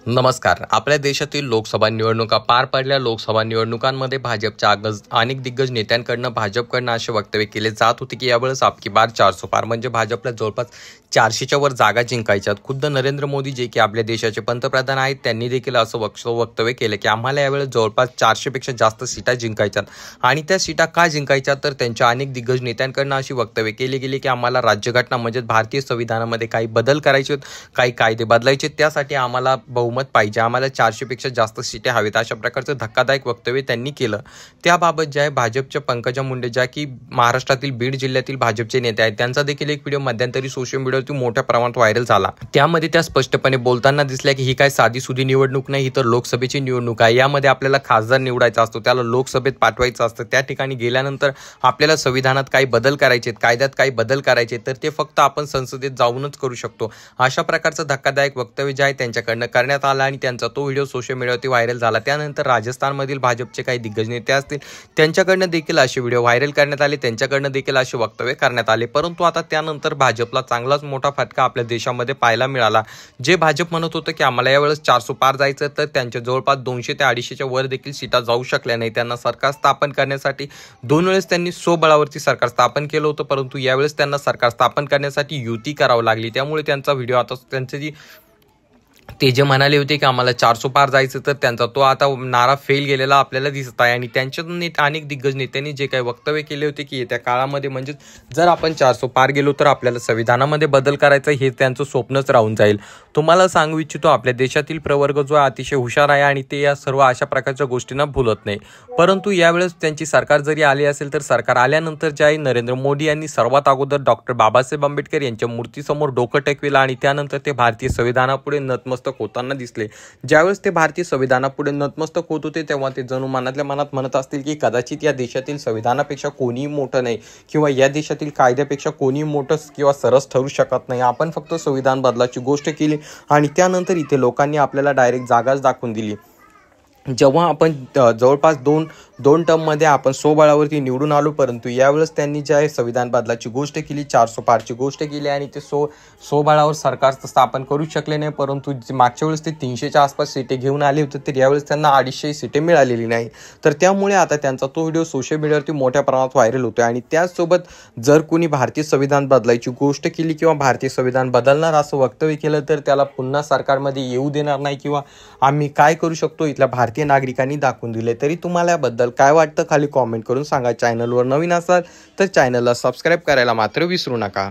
नमस्कार. आपल्या देशातील लोकसभा निवडणुका पार पडल्या. लोकसभा निवडणुकांमध्ये भाजपच्या अनेक दिग्गज नेत्यांकडनं भाजपकडनं असे वक्तव्य केले जात होते की यावेळेस आपकी बार 400 पार, म्हणजे भाजपला जवळपास 400च्या वर जागा जिंकायच्यात. खुद्द नरेंद्र मोदी जे की आपल्या देशाचे पंतप्रधान आहेत, त्यांनी देखील असं वक्तव्य केलं की आम्हाला यावेळेस जवळपास 400पेक्षा जास्त सीटा जिंकायच्यात. आणि त्या सीटा का जिंकायच्या, तर त्यांच्या अनेक दिग्गज नेत्यांकडनं अशी वक्तव्य केली गेली की आम्हाला राज्यघटना म्हणजे भारतीय संविधानामध्ये काही बदल करायचे आहेत, काही कायदे बदलायचे, त्यासाठी आम्हाला बहुमत पाहिजे, आम्हाला 400पेक्षा जास्त सीटे हवेत. अशा प्रकारचं धक्कादायक वक्तव्य त्यांनी केलं. त्याबाबत जे आहे भाजपच्या पंकजा मुंडे, ज्या की महाराष्ट्रातील बीड जिल्ह्यातील भाजपचे नेते आहेत, त्यांचा देखील एक व्हिडिओ मध्यंतरी सोशल मीडियावरती मोठ्या प्रमाणात व्हायरल झाला. त्यामध्ये त्या स्पष्टपणे बोलताना दिसल्या की ही काय साधी सुधी निवडणूक नाही, ही तर लोकसभेची निवडणूक आहे. यामध्ये आपल्याला खासदार निवडायचा असतो, त्याला लोकसभेत पाठवायचं असतं. त्या ठिकाणी गेल्यानंतर आपल्याला संविधानात काही बदल करायचे, कायद्यात काही बदल करायचे, तर ते फक्त आपण संसदेत जाऊनच करू शकतो. अशा प्रकारचं धक्कादायक वक्तव्य जे आहे त्यांच्याकडनं करण्यात आला आणि त्यांचा तो व्हिडिओ सोशल मीडियावरती व्हायरल झाला. त्यानंतर राजस्थानमधील भाजपचे काही दिग्गज नेते असतील, त्यांच्याकडनं देखील असे व्हिडिओ व्हायरल करण्यात आले, त्यांच्याकडनं देखील असे वक्तव्य करण्यात आले. परंतु आता त्यानंतर भाजपला चांगलाच मोठा फटका आपल्या देशामध्ये पाहायला मिळाला. जे भाजप म्हणत होतं की आम्हाला यावेळेस 400 पार जायचं, तर त्यांच्या जवळपास 200 ते 250च्या वर देखील सीटा जाऊ शकल्या नाही. त्यांना सरकार स्थापन करण्यासाठी 2 वेळेस त्यांनी स्वबळावरती सरकार स्थापन केलं होतं, परंतु यावेळेस त्यांना सरकार स्थापन करण्यासाठी युती करावं लागली. त्यामुळे त्यांचा व्हिडिओ आता ते जे म्हणाले होते की आम्हाला 400 पार जायचं, तर त्यांचा तो आता नारा फेल गेलेला आपल्याला दिसत आहे. आणि त्यांच्यातून अनेक दिग्गज नेत्यांनी जे काही वक्तव्य केले होते की येत्या काळामध्ये म्हणजे जर आपण 400 पार गेलो तर आपल्याला संविधानामध्ये बदल करायचा, हे त्यांचं स्वप्नच राहून जाईल. तुम्हाला सांगू इच्छितो, आपल्या देशातील प्रवर्ग जो आहे अतिशय हुशार आहे आणि ते या सर्व अशा प्रकारच्या गोष्टींना भुलत नाही. परंतु यावेळेस त्यांची सरकार जरी आली असेल, तर सरकार आल्यानंतर जे आहे नरेंद्र मोदी यांनी सर्वात अगोदर डॉक्टर बाबासाहेब आंबेडकर यांच्या मूर्तीसमोर डोकं टेकविलं आणि त्यानंतर ते भारतीय संविधानापुढे नतमस्तक होताना दिसले. ज्यावेळेस ते भारतीय संविधानापुढे नतमस्तक होत होते, तेव्हा ते जणू मनातल्या मनात म्हणत असतील की कदाचित या देशातील संविधानापेक्षा कोणीही मोठं नाही किंवा या देशातील कायद्यापेक्षा कोणीही मोठं किंवा सरस ठरू शकत नाही. आपण फक्त संविधान बदलाची गोष्ट केली आणि त्यानंतर इथे लोकांनी आपल्याला डायरेक्ट जागाच दाखवून दिली. जेव्हा आपण जवळपास दोन टर्ममध्ये आपण स्वबळावरती निवडून आलो, परंतु यावेळेस त्यांनी जे आहे संविधान बदलाची गोष्ट केली, 400 पारची गोष्ट केली आणि ते स्वबळावर सरकार स्थापन करू शकले नाही. परंतु मागच्या वेळेस ते 300च्या आसपास सीटे घेऊन आले होते, तर यावेळेस त्यांना 250 सीटे मिळालेली नाही. तर त्यामुळे आता त्यांचा तो व्हिडिओ सोशल मीडियावरती मोठ्या प्रमाणात व्हायरल होतोय. आणि त्याचसोबत जर कोणी भारतीय संविधान बदलायची गोष्ट केली किंवा भारतीय संविधान बदलणार असं वक्तव्य केलं, तर त्याला पुन्हा सरकारमध्ये येऊ देणार नाही किंवा आम्ही काय करू शकतो इथल्या भारतीय नागरिकांनी दाखवून दिले. तरी तुम्हाला याबद्दल काय वाटतं खाली कॉमेंट करून सांगा. चॅनलवर नवीन असाल तर चॅनलला सबस्क्राईब करायला मात्र विसरू नका.